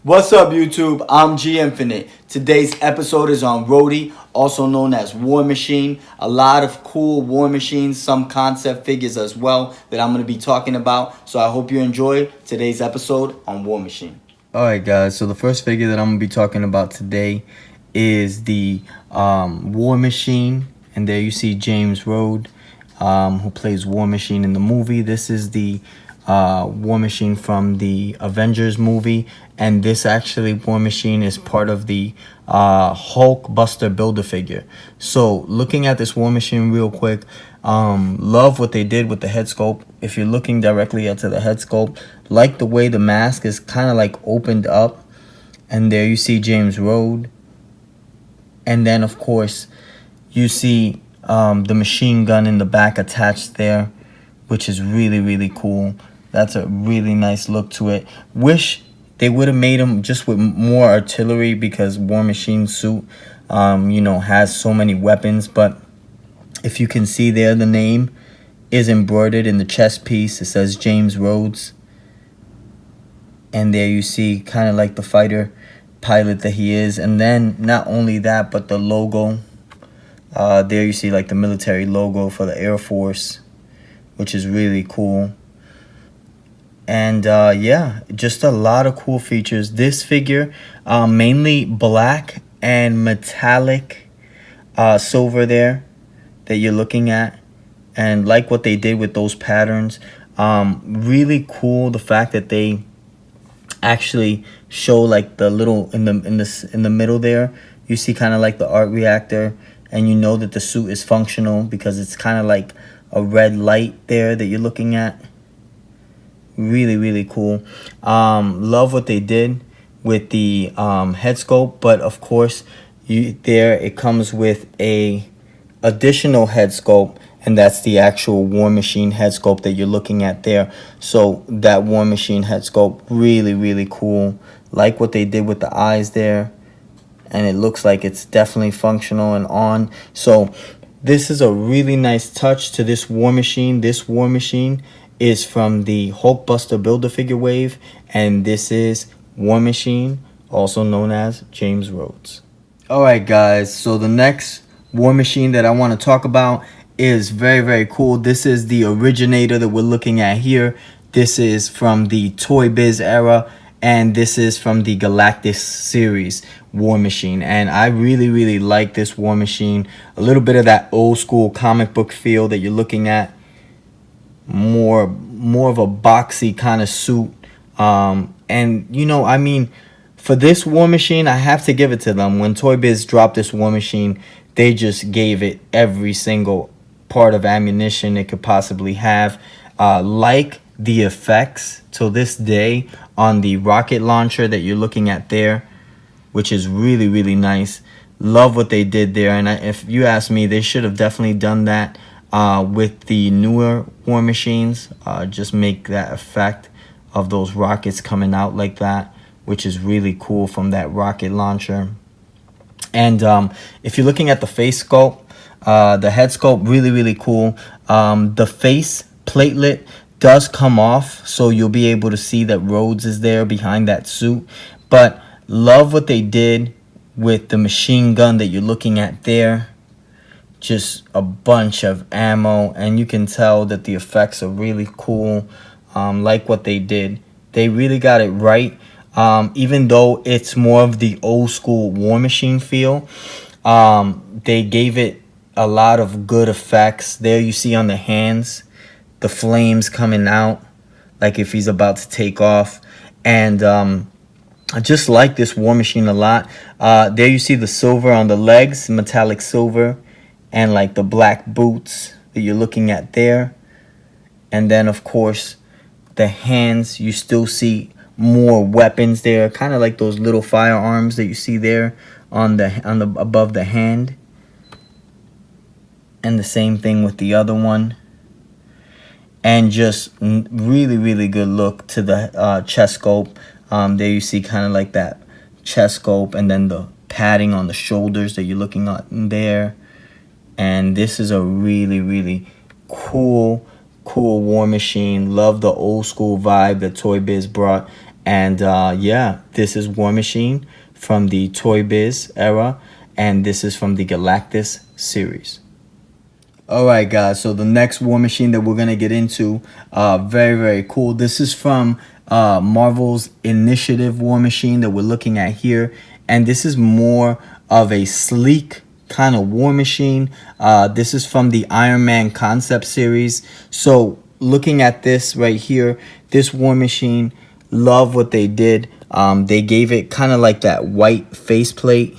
What's up, YouTube? I'm G Infinite. Today's episode is on Rhodey, also known as War Machine. A lot of cool War Machines, some concept figures as well that I'm going to be talking about. So I hope you enjoy today's episode on War Machine. Alright guys, so the first figure that I'm going to be talking about today is the War Machine. And there you see James Rhodes, who plays War Machine in the movie. This is the War Machine from the Avengers movie. And this actually, War Machine, is part of the Hulkbuster Build-A-Figure. So looking at this War Machine real quick, love what they did with the head sculpt. If you're looking directly into the head sculpt, like the way the mask is kind of like opened up, and there you see James Rhodes, and then of course you see the machine gun in the back attached there, which is really cool. That's a really nice look to it. Wish they would have made him just with more artillery, because War Machine's suit has so many weapons. But if you can see there, the name is embroidered in the chest piece. It says James Rhodes. And there you see kind of like the fighter pilot that he is. And then not only that, but the logo. There you see like the military logo for the Air Force, which is really cool. And yeah, just a lot of cool features. This figure, mainly black and metallic silver there that you're looking at. And like what they did with those patterns. Really cool the fact that they actually show like the little in the middle there, you see kind of like the arc reactor, and you know that the suit is functional because it's kind of like a red light there that you're looking at. Really cool. Love what they did with the head sculpt, but of course it comes with a additional head sculpt, and that's the actual War Machine head sculpt that you're looking at there. So that War Machine head sculpt, really cool. Like what they did with the eyes there, and it looks like it's definitely functional and on. So this is a really nice touch to this War Machine. This War Machine is from the Hulkbuster Build-A-Figure wave, and this is War Machine, also known as James Rhodes. Alright guys, so the next War Machine that I want to talk about is very cool. This is the originator that we're looking at here. This is from the Toy Biz era, and this is from the Galactus series War Machine. And I really like this War Machine. A little bit of that old school comic book feel that you're looking at. More of a boxy kind of suit. And I mean, for this War Machine, I have to give it to them. When Toy Biz dropped this War Machine, they just gave it every single part of ammunition it could possibly have. Like the effects till this day on the rocket launcher that you're looking at there, which is really nice. Love what they did there. And if you ask me, they should have definitely done that with the newer War Machines. Just make that effect of those rockets coming out like that, which is really cool from that rocket launcher. And if you're looking at the face sculpt, the head sculpt, really cool. The face platelet does come off, so you'll be able to see that Rhodes is there behind that suit. But love what they did with the machine gun that you're looking at there. Just a bunch of ammo, and you can tell that the effects are really cool. Like what they did, they really got it right. Even though it's more of the old school War Machine feel, they gave it a lot of good effects. There you see on the hands the flames coming out, like if he's about to take off. And I just like this War Machine a lot. There you see the silver on the legs, metallic silver, and like the black boots that you're looking at there. And then of course the hands, you still see more weapons there, kind of like those little firearms that you see there on the above the hand. And the same thing with the other one. And just really good look to the chest sculpt. There you see kind of like that chest sculpt, and then the padding on the shoulders that you're looking at there. And this is a really cool War Machine. Love the old school vibe that Toy Biz brought. And yeah, this is War Machine from the Toy Biz era, and this is from the Galactus series. All right, guys. So the next War Machine that we're gonna get into, very very cool. This is from Marvel's Initiative War Machine that we're looking at here, and this is more of a sleek kind of War Machine. This is from the Iron Man concept series. So looking at this right here, this War Machine, love what they did. They gave it kind of like that white faceplate.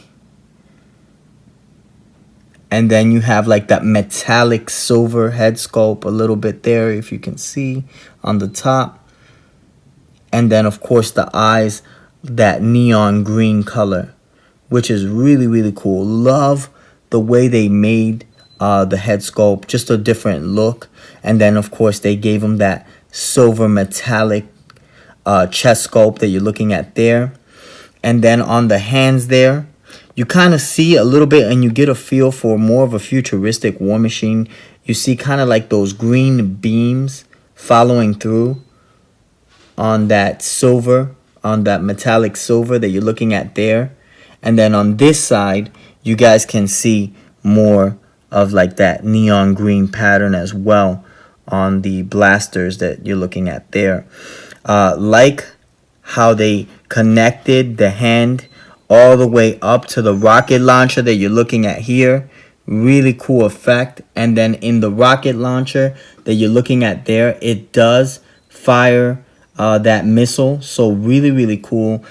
And then you have like that metallic silver head sculpt a little bit there, if you can see on the top. And then, of course, the eyes, that neon green color, which is really, really cool. Love the way they made the head sculpt, just a different look. And then, of course, they gave him that silver metallic chest sculpt that you're looking at there. And then on the hands there, you kind of see a little bit and you get a feel for more of a futuristic War Machine. You see kind of like those green beams following through on that silver, on that metallic silver that you're looking at there. And then on this side, you guys can see more of like that neon green pattern as well on the blasters that you're looking at there. Like how they connected the hand all the way up to the rocket launcher that you're looking at here. Really cool effect. And then in the rocket launcher that you're looking at there, it does fire that missile. So really, really cool.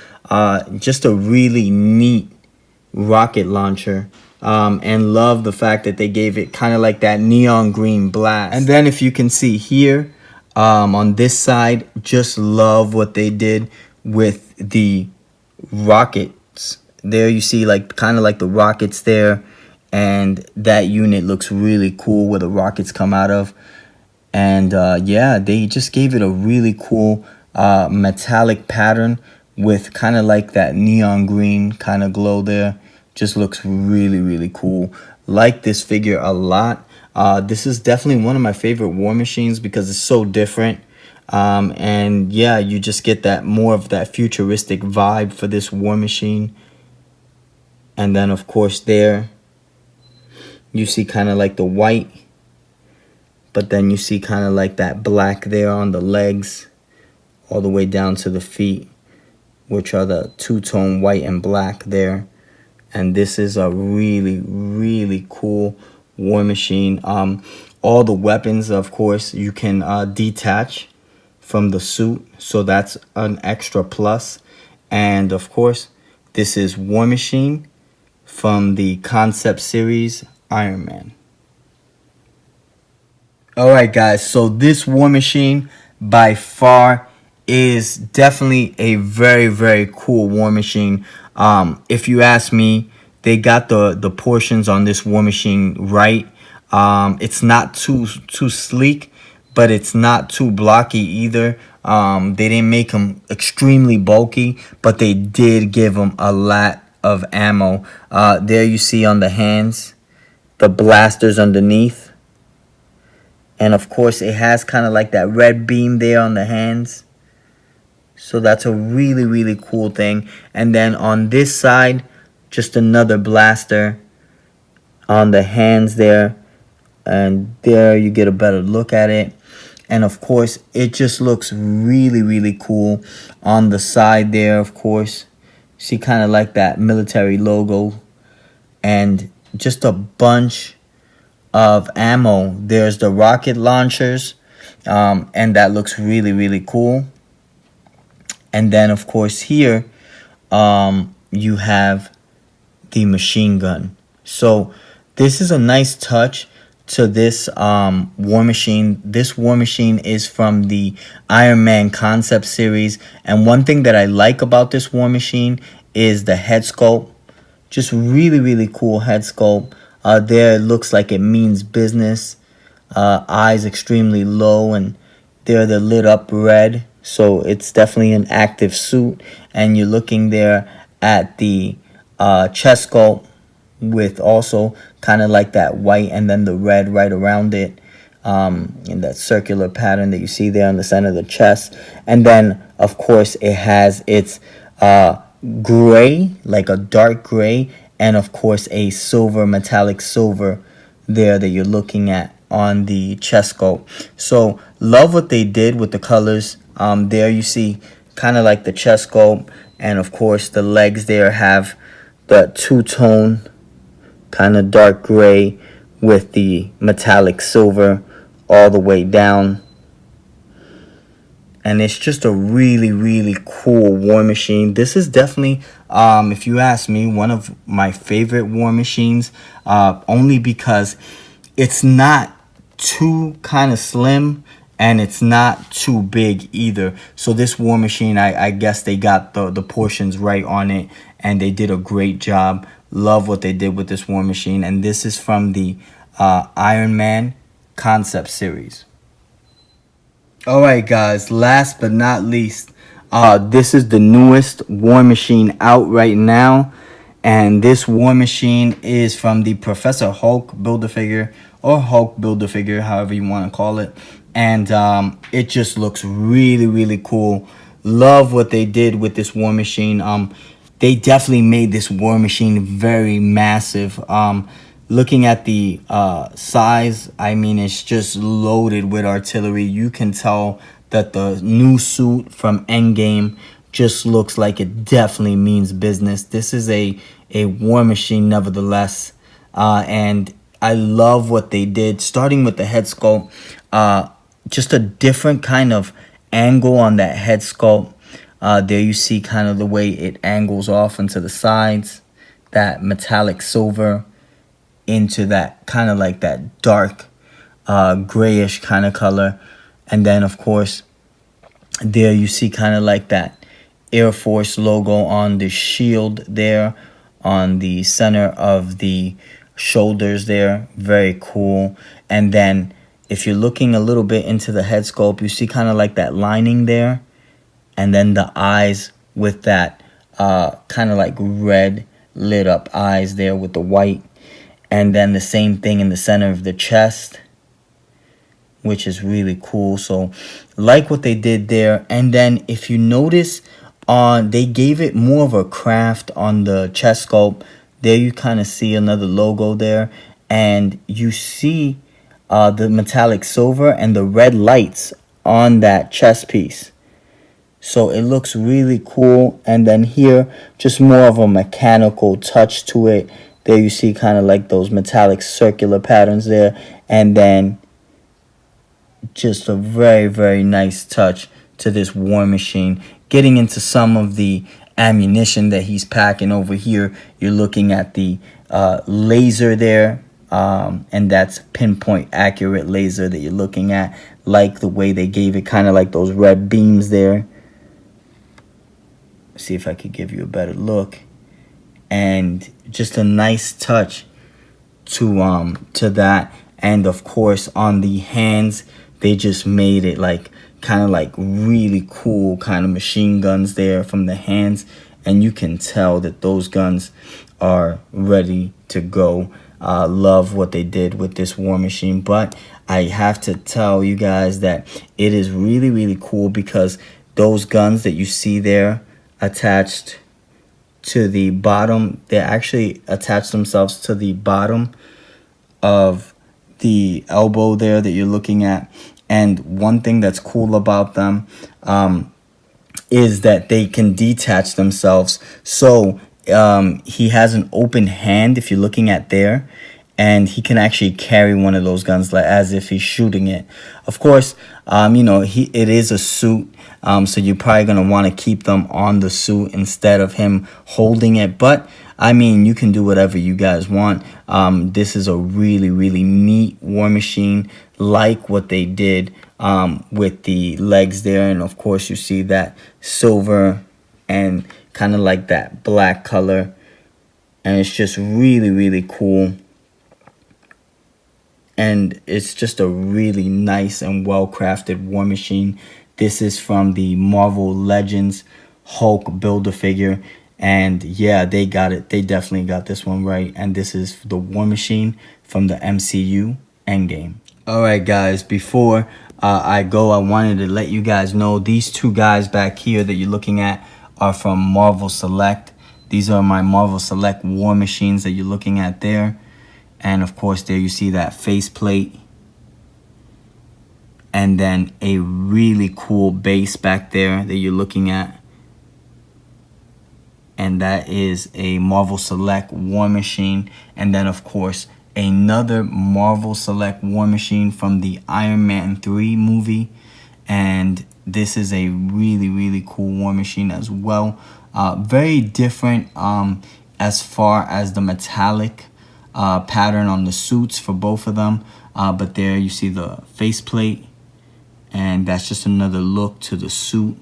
Just a really neat rocket launcher. And love the fact that they gave it kind of like that neon green blast. And then if you can see here, on this side, just love what they did with the rockets. There you see like kind of like the rockets there, and that unit looks really cool where the rockets come out of. And yeah, they just gave it a really cool metallic pattern with kind of like that neon green kind of glow there. Just looks really, really cool. Like this figure a lot. This is definitely one of my favorite War Machines because it's so different. And yeah, you just get that more of that futuristic vibe for this War Machine. And then of course there you see kind of like the white, but then you see kind of like that black there on the legs all the way down to the feet, which are the two-tone white and black there. And this is a really, really cool War Machine. All the weapons, of course, you can detach from the suit, so that's an extra plus. And of course, this is War Machine from the concept series Iron Man. Alright guys, so this War Machine by far is definitely a very, very cool War Machine. If you ask me, they got the portions on this War Machine right. It's not too sleek, but it's not too blocky either. They didn't make them extremely bulky, but they did give them a lot of ammo. There you see on the hands, the blasters underneath. And of course, it has kind of like that red beam there on the hands. So that's a really, really cool thing. And then on this side, just another blaster on the hands there. And there you get a better look at it. And of course, it just looks really, really cool. On the side there, of course, see kind of like that military logo. And just a bunch of ammo. There's the rocket launchers, and that looks really, really cool. And then of course here you have the machine gun. So this is a nice touch to this War Machine. This War Machine is from the Iron Man concept series, and one thing that I like about this War Machine is the head sculpt. Just really, really cool head sculpt. There it looks like it means business. Eyes extremely low, and there they're lit up red. So it's definitely an active suit. And you're looking there at the chest sculpt with also kind of like that white and then the red right around it. in that circular pattern that you see there on the center of the chest. And then, of course, it has its gray, like a dark gray, and of course a silver, metallic silver there that you're looking at on the chest sculpt. So love what they did with the colors. There you see kind of like the chest sculpt, and of course the legs there have the two-tone kind of dark gray with the metallic silver all the way down. And it's just a really cool War Machine. This is definitely, if you ask me, one of my favorite War Machines, only because it's not too kind of slim and it's not too big either. So this War Machine, I guess they got the portions right on it, and they did a great job. Love what they did with this War Machine. And this is from the Iron Man concept series. Alright guys, last but not least, this is the newest War Machine out right now. And this War Machine is from the Professor Hulk Build-A-Figure, or Hulk Build-A-Figure, however you want to call it. And it just looks really cool. Love what they did with this War Machine. They definitely made this War Machine very massive. Looking at the size, I mean, it's just loaded with artillery. You can tell that the new suit from Endgame just looks like it definitely means business. This is a War Machine nevertheless. And I love what they did, starting with the head sculpt. Just a different kind of angle on that head sculpt. There you see kind of the way it angles off into the sides. That metallic silver into that kind of like that dark grayish kind of color. And then of course there you see kind of like that Air Force logo on the shield there on the center of the shoulders there. Very cool. And then if you're looking a little bit into the head sculpt, you see kind of like that lining there, and then the eyes with that kind of like red lit up eyes there with the white. And then the same thing in the center of the chest, which is really cool. So like what they did there. And then if you notice, they gave it more of a craft on the chest sculpt. There you kind of see another logo there. And you see the metallic silver and the red lights on that chest piece. So it looks really cool. And then here, just more of a mechanical touch to it. There you see kind of like those metallic circular patterns there. And then just a very nice touch to this War Machine. Getting into some of the ammunition that he's packing over here. You're looking at the laser there. And that's pinpoint accurate laser that you're looking at. Like the way they gave it kind of like those red beams there. See if I could give you a better look. And just a nice touch to that. And of course on the hands, they just made it like kind of like really cool kind of machine guns there from the hands. And you can tell that those guns are ready to go. Love what they did with this War Machine. But I have to tell you guys that it is really cool, because those guns that you see there attached to the bottom, they actually attach themselves to the bottom of the elbow there that you're looking at. And one thing that's cool about them is that they can detach themselves. So he has an open hand, if you're looking at there, and he can actually carry one of those guns like as if he's shooting it. Of course, you know, it is a suit, so you're probably gonna want to keep them on the suit instead of him holding it. But I mean, you can do whatever you guys want. This is a really neat War Machine. Like what they did with the legs there, and of course you see that silver and kind of like that black color, and it's just really cool. And it's just a really nice and well-crafted War Machine. This is from the Marvel Legends Hulk Build-A-Figure. And yeah, they got it. They definitely got this one right. And this is the War Machine from the MCU Endgame. Alright guys, before I go, I wanted to let you guys know these two guys back here that you're looking at are from Marvel Select. These are my Marvel Select War Machines that you're looking at there. And of course there you see that faceplate. And then a really cool base back there that you're looking at. And that is a Marvel Select War Machine. And then of course another Marvel Select War Machine from the Iron Man 3 movie. And this is a really cool War Machine as well. Very different as far as the metallic pattern on the suits for both of them. But there you see the faceplate. And that's just another look to the suit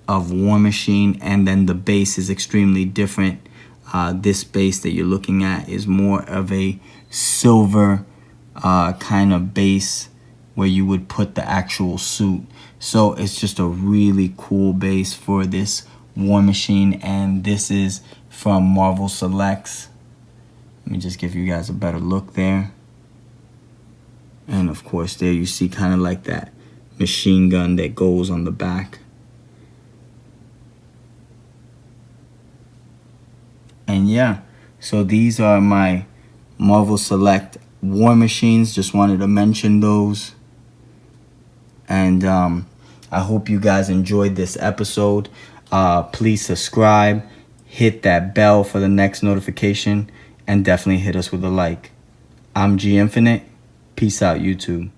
of War Machine. And then the base is extremely different. This base that you're looking at is more of a silver kind of base where you would put the actual suit. So it's just a really cool base for this War Machine. And this is from Marvel Selects. Let me just give you guys a better look there. And of course there you see kind of like that machine gun that goes on the back. And yeah, so these are my Marvel Select War Machines. Just wanted to mention those. And I hope you guys enjoyed this episode. Please subscribe, hit that bell for the next notification, and definitely hit us with a like. I'm G Infinite. Peace out, YouTube.